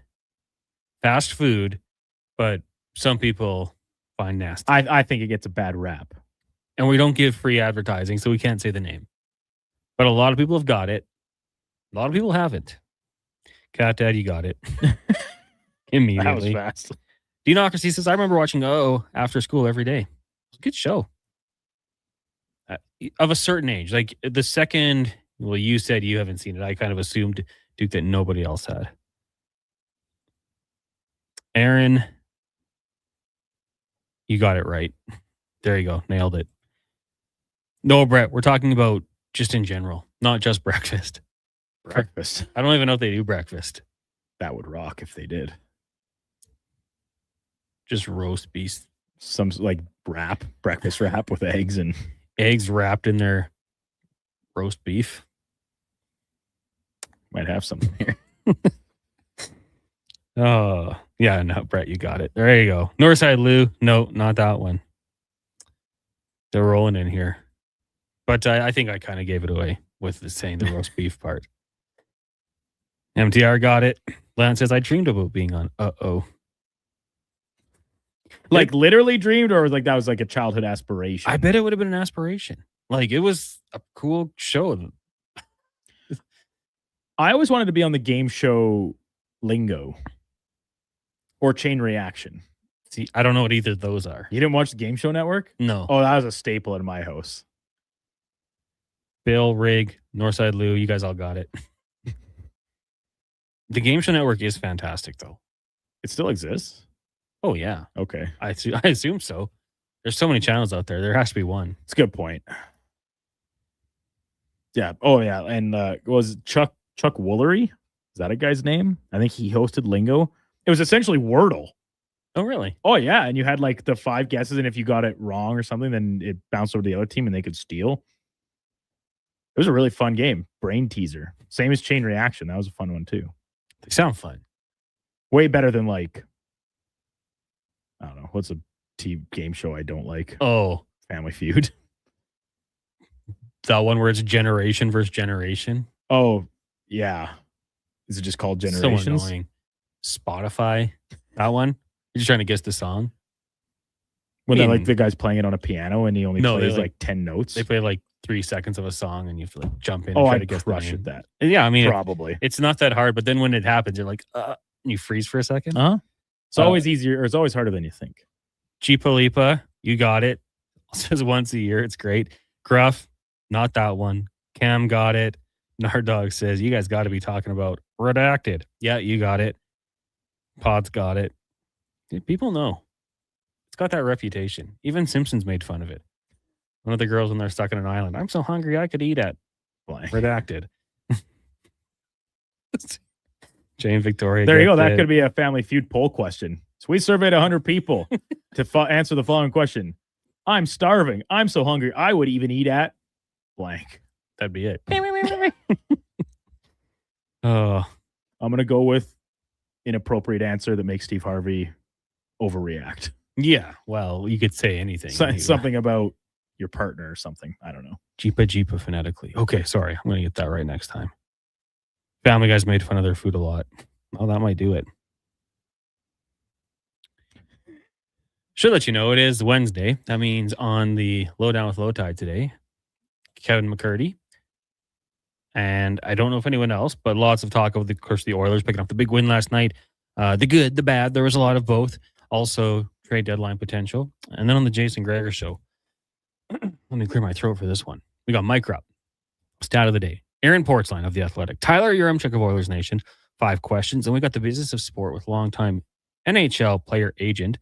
fast food, but some people find nasty. I think it gets a bad rap. And we don't give free advertising, so we can't say the name. But a lot of people have got it. A lot of people haven't. Cat Dad, you got it. Immediately. That was fast. Deanocracy says, I remember watching after school every day. It's a good show. Of a certain age. Like the second, well, you said you haven't seen it. I kind of assumed, Duke, that nobody else had. Aaron, you got it right. There you go. Nailed it. No, Brett, we're talking about just in general, not just breakfast. Breakfast. I don't even know if they do breakfast. That would rock if they did. Just roast beef. Some like breakfast wrap with eggs and eggs wrapped in their roast beef. Might have something here. Oh, yeah, no, Brett, you got it. There you go. Northside Lou. No, not that one. They're rolling in here. But I think I kind of gave it away with saying the roast beef part. MTR got it. Lance says, I dreamed about being on Uh-Oh. Like literally dreamed, or like that was like a childhood aspiration? I bet it would have been an aspiration. Like it was a cool show. I always wanted to be on the game show Lingo or Chain Reaction. See, I don't know what either of those are. You didn't watch the Game Show Network? No. Oh, that was a staple in my house. Bill, Rig, Northside Lou, you guys all got it. The Game Show Network is fantastic, though. It still exists? Oh, yeah. Okay. I assume so. There's so many channels out there. There has to be one. It's a good point. Yeah. Oh, yeah. And was Chuck Woolery? Is that a guy's name? I think he hosted Lingo. It was essentially Wordle. Oh, really? Oh, yeah. And you had like the 5 guesses, and if you got it wrong or something, then it bounced over to the other team and they could steal. It was a really fun game. Brain teaser. Same as Chain Reaction. That was a fun one, too. They sound fun. Way better than like, I don't know. What's a game show I don't like? Oh. Family Feud. That one where it's generation versus generation. Oh, yeah. Is it just called Generations? So annoying. Spotify. That one. You're just trying to guess the song. When they're like the guy's playing it on a piano and he only plays they like 10 notes. They play like 3 seconds of a song and you have to like jump in. Oh, and try I'd to guess crush the at name. that. Yeah, I mean, probably. It's not that hard, but then when it happens, you're like, you freeze for a second. It's always easier, or it's always harder than you think. Chipalipa, you got it. Says once a year. It's great. Gruff, not that one. Cam got it. Nardog says, you guys got to be talking about Redacted. Yeah, you got it. Pod's got it. Dude, people know. It's got that reputation. Even Simpsons made fun of it. One of the girls when they're stuck in an island. I'm so hungry I could eat at blank. Redacted. Jane Victoria. There you go. That it. could be a Family Feud poll question. So we surveyed 100 people to answer the following question. I'm starving. I'm so hungry. I would even eat at blank. That'd be it. Oh, I'm going to go with inappropriate answer that makes Steve Harvey overreact. Yeah. Well, you could say anything. Something about your partner or something. I don't know. Jeepa phonetically. Okay, sorry. I'm going to get that right next time. Family Guys made fun of their food a lot. Oh, that might do it. Should let you know it is Wednesday. That means on the Lowdown with Low Tide today, Kevin McCurdy. And I don't know if anyone else, but lots of talk of the Oilers picking up the big win last night. The good, the bad. There was a lot of both. Also, trade deadline potential. And then on the Jason Greger show, let me clear my throat for this one. We got Mike Rupp. Stat of the day. Aaron Portzline of The Athletic. Tyler Yaremchuk of Oilers Nation. 5 questions. And we got the business of sport with longtime NHL player agent,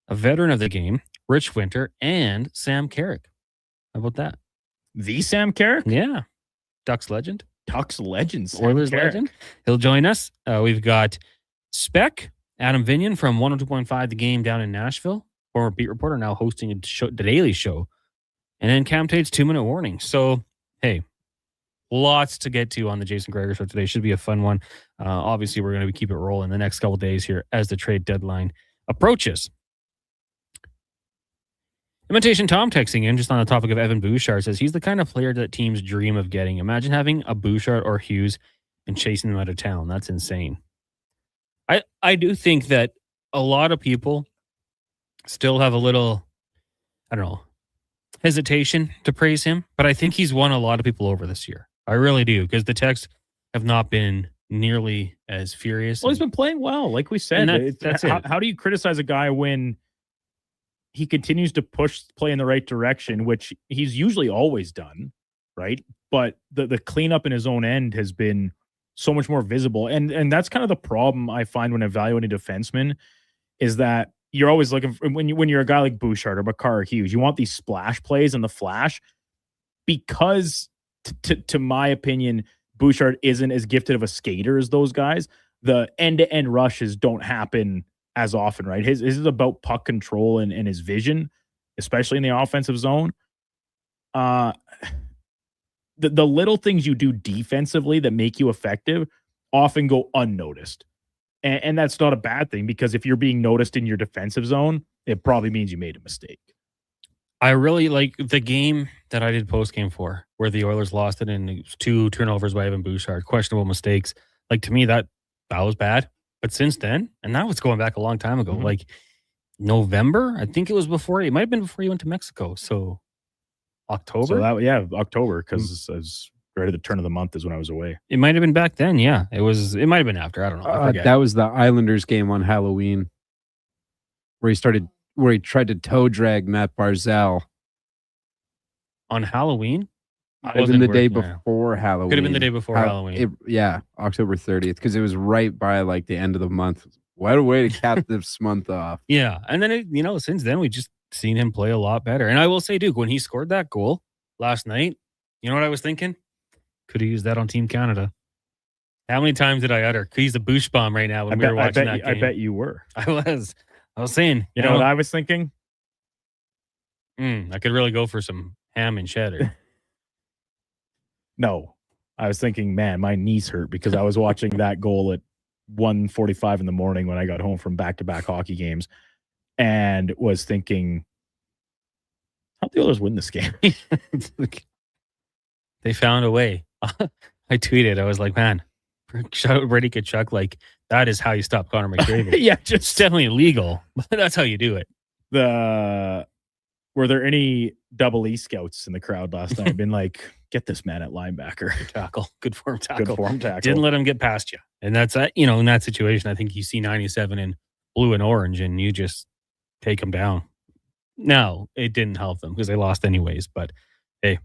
a veteran of the game, Rich Winter, and Sam Carrick. How about that? The Sam Carrick? Yeah. Ducks legend. Ducks legend. Sam Oilers Carrick. legend. He'll join us. We've got Spec, Adam Vinion from 102.5 The Game down in Nashville. Former beat reporter, now hosting the Daily Show. And then Cam Tate's 2-minute warning. So, hey, lots to get to on the Jason Greger show today. Should be a fun one. Obviously, we're going to keep it rolling the next couple days here as the trade deadline approaches. Imitation Tom texting in just on the topic of Evan Bouchard says he's the kind of player that teams dream of getting. Imagine having a Bouchard or Hughes and chasing them out of town. That's insane. I do think that a lot of people still have a little, I don't know, hesitation to praise him, but I think he's won a lot of people over this year. I really do, because the texts have not been nearly as furious. Well, he's been playing well, like we said. That's it. How do you criticize a guy when he continues to play in the right direction, which he's usually always done, right? But the cleanup in his own end has been so much more visible. And that's kind of the problem I find when evaluating defensemen, is that you're always looking for, when you're a guy like Bouchard or Makar or Hughes, you want these splash plays in the flash, because to my opinion, Bouchard isn't as gifted of a skater as those guys. The end-to-end rushes don't happen as often, right? His is about puck control and his vision, especially in the offensive zone. The little things you do defensively that make you effective often go unnoticed. And that's not a bad thing, because if you're being noticed in your defensive zone, it probably means you made a mistake. I really like the game that I did post game for, where the Oilers lost it and it was 2 turnovers by Evan Bouchard, questionable mistakes. Like, to me, that was bad. But since then, and that was going back a long time ago, like November, I think it was before. It might have been before you went to Mexico. So October. So October, because it was right at the turn of the month is when I was away. It might have been back then. Yeah, it was. It might have been after. I don't know. I forget. That was the Islanders game on Halloween, where he tried to toe drag Matt Barzal on Halloween. It was the day before Halloween. Could have been the day before Halloween. October 30th, because it was right by like the end of the month. What a way to cap this month off. Yeah, and then since then we just seen him play a lot better. And I will say, Duke, when he scored that goal last night, you know what I was thinking? Could have used that on Team Canada. How many times did I utter? He's a boosh bomb right now when we were watching that game. I bet you were. I was saying. You know what I was thinking? I could really go for some ham and cheddar. No, I was thinking, man, my knees hurt because I was watching that goal at 1:45 in the morning when I got home from back-to-back hockey games, and was thinking, how'd the Oilers win this game? They found a way. I tweeted, I was like, man, shout out Brady Tkachuk, like, that is how you stop Connor McDavid. Yeah, it's definitely illegal, but that's how you do it. Were there any double E scouts in the crowd last night? Been like, get this man at linebacker. Good form tackle. Good form tackle. Didn't let him get past you. And that's, in that situation, I think you see 97 in blue and orange and you just take him down. No, it didn't help them because they lost anyways. But hey,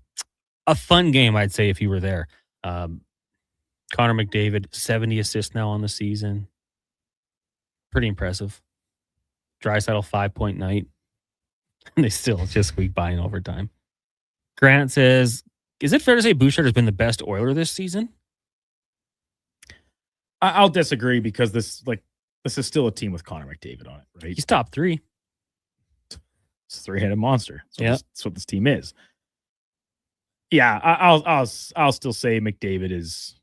a fun game, I'd say, if you were there. Connor McDavid, 70 assists now on the season. Pretty impressive. Draisaitl, 5-point night. And they still just squeak by in overtime. Grant says, is it fair to say Bouchard has been the best Oiler this season? I'll disagree because this is still a team with Connor McDavid on it, right? He's top 3. It's a 3-headed monster. Yeah, that's what this team is. Yeah, I'll still say McDavid is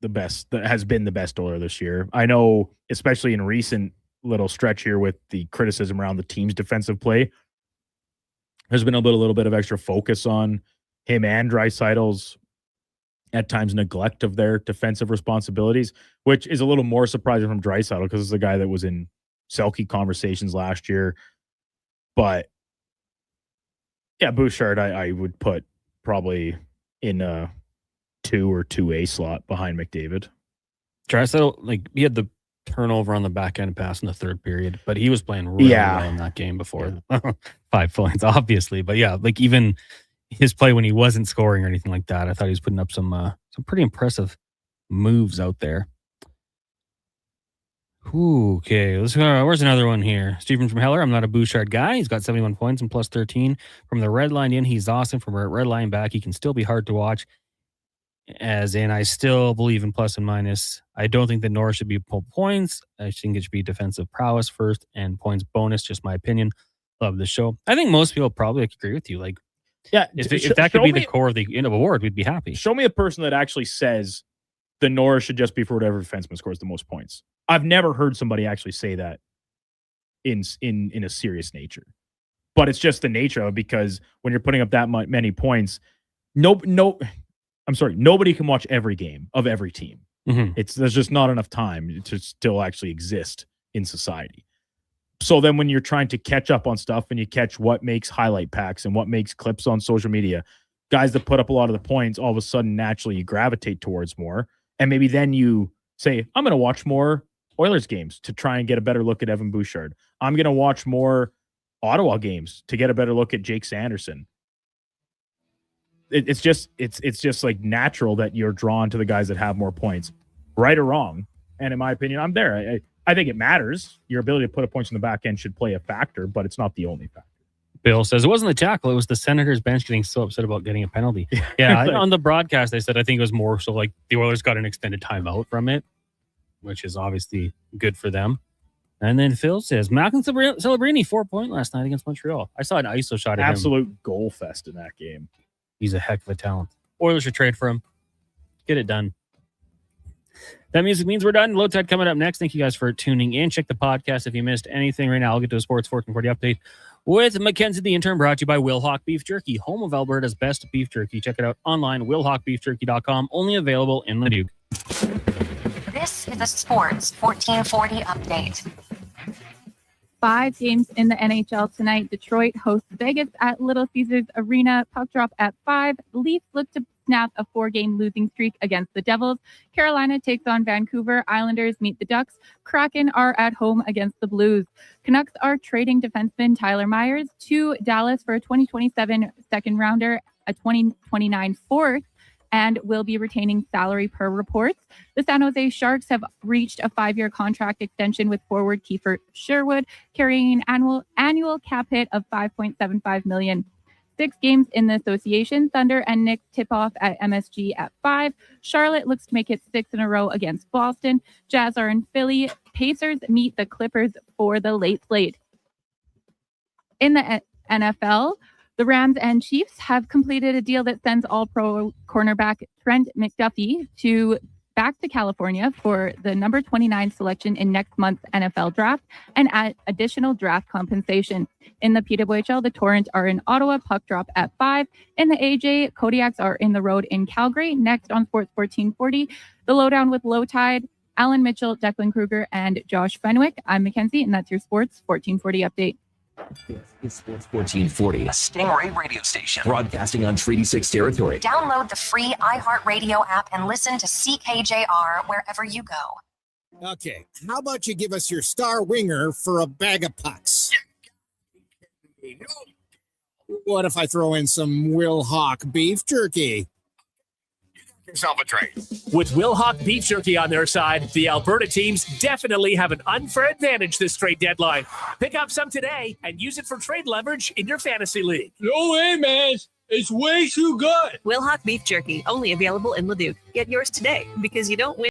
the best. That has been the best Oiler this year. I know, especially in recent little stretch here with the criticism around the team's defensive play, there's been a little bit of extra focus on him and Draisaitl's at times neglect of their defensive responsibilities, which is a little more surprising from Draisaitl because it's a guy that was in Selke conversations last year. But yeah, Bouchard, I would put probably in a 2 or 2A slot behind McDavid. Draisaitl, like, he had the turnover on the back end pass in the third period, but he was playing really well in that game before. 5 points, obviously. But yeah, like, even his play when he wasn't scoring or anything like that, I thought he was putting up some pretty impressive moves out there. Ooh, okay, let's go. Where's another one here? Stephen from Heller. I'm not a Bouchard guy. He's got 71 points and plus 13 from the red line in. He's awesome. From a red line back, he can still be hard to watch. As in, I still believe in plus and minus. I don't think that Norris should be pulled points. I think it should be defensive prowess first and points bonus. Just my opinion. Love the show. I think most people probably agree with you. Like, yeah, if that could be the core of the end of award, we'd be happy. Show me a person that actually says the Norris should just be for whatever defenseman scores the most points. I've never heard somebody actually say that in a serious nature. But it's just the nature of it, because when you're putting up that many points, nobody can watch every game of every team. Mm-hmm. There's just not enough time to still actually exist in society. So then when you're trying to catch up on stuff and you catch what makes highlight packs and what makes clips on social media, guys that put up a lot of the points, all of a sudden naturally you gravitate towards more. And maybe then you say, I'm going to watch more Oilers games to try and get a better look at Evan Bouchard. I'm going to watch more Ottawa games to get a better look at Jake Sanderson. It's just like natural that you're drawn to the guys that have more points, right or wrong. And in my opinion, I'm there. I think it matters. Your ability to put up points in the back end should play a factor, but it's not the only factor. Bill says it wasn't the tackle. It was the Senators bench getting so upset about getting a penalty. Yeah, on the broadcast, they said I think it was more so like the Oilers got an extended timeout from it, which is obviously good for them. And then Phil says, Malcolm Celebrini, 4-point last night against Montreal. I saw an ISO shot of him. Absolute goal fest in that game. He's a heck of a talent. Oilers should trade for him. Get it done. That music means we're done. Low Tide coming up next. Thank you guys for tuning in. Check the podcast if you missed anything right now. I'll get to a Sports 1440 update with Mackenzie the intern, brought to you by Wilhauk Beef Jerky, home of Alberta's best beef jerky. Check it out online, wilhaukbeefjerky.com, only available in Leduc. This is a Sports 1440 update. 5 games in the NHL tonight. Detroit hosts Vegas at Little Caesars Arena. Puck drop at 5. The Leafs look to snap a 4-game losing streak against the Devils. Carolina takes on Vancouver. Islanders meet the Ducks. Kraken are at home against the Blues. Canucks are trading defenseman Tyler Myers to Dallas for a 2027 second rounder, a 2029 fourth, and will be retaining salary per reports. The San Jose Sharks have reached a 5-year contract extension with forward Kiefer Sherwood, carrying an annual cap hit of $5.75 million. 6 games in the association. Thunder and Knicks tip off at MSG at 5. Charlotte looks to make it 6 in a row against Boston. Jazz are in Philly. Pacers meet the Clippers for the late slate. In the NFL, the Rams and Chiefs have completed a deal that sends all-pro cornerback Trent McDuffie back to California for the number 29 selection in next month's NFL draft and add additional draft compensation. In the PWHL, the Torrents are in Ottawa, puck drop at 5. In the AJ, Kodiaks are in the road in Calgary. Next on Sports 1440, the lowdown with Low Tide, Alan Mitchell, Declan Kruger, and Josh Fenwick. I'm Mackenzie, and that's your Sports 1440 update. This is Sports 1440, a Stingray radio station broadcasting on Treaty 6 territory. Download the free iHeartRadio app and listen to CKJR wherever you go. Okay, how about you give us your star winger for a bag of pucks? What if I throw in some Wilhauk beef jerky? Yourself a trade. With Wilhauk Beef Jerky on their side, the Alberta teams definitely have an unfair advantage this trade deadline. Pick up some today and use it for trade leverage in your fantasy league. No way, man. It's way too good. Wilhauk Beef Jerky, only available in Leduc. Get yours today because you don't win.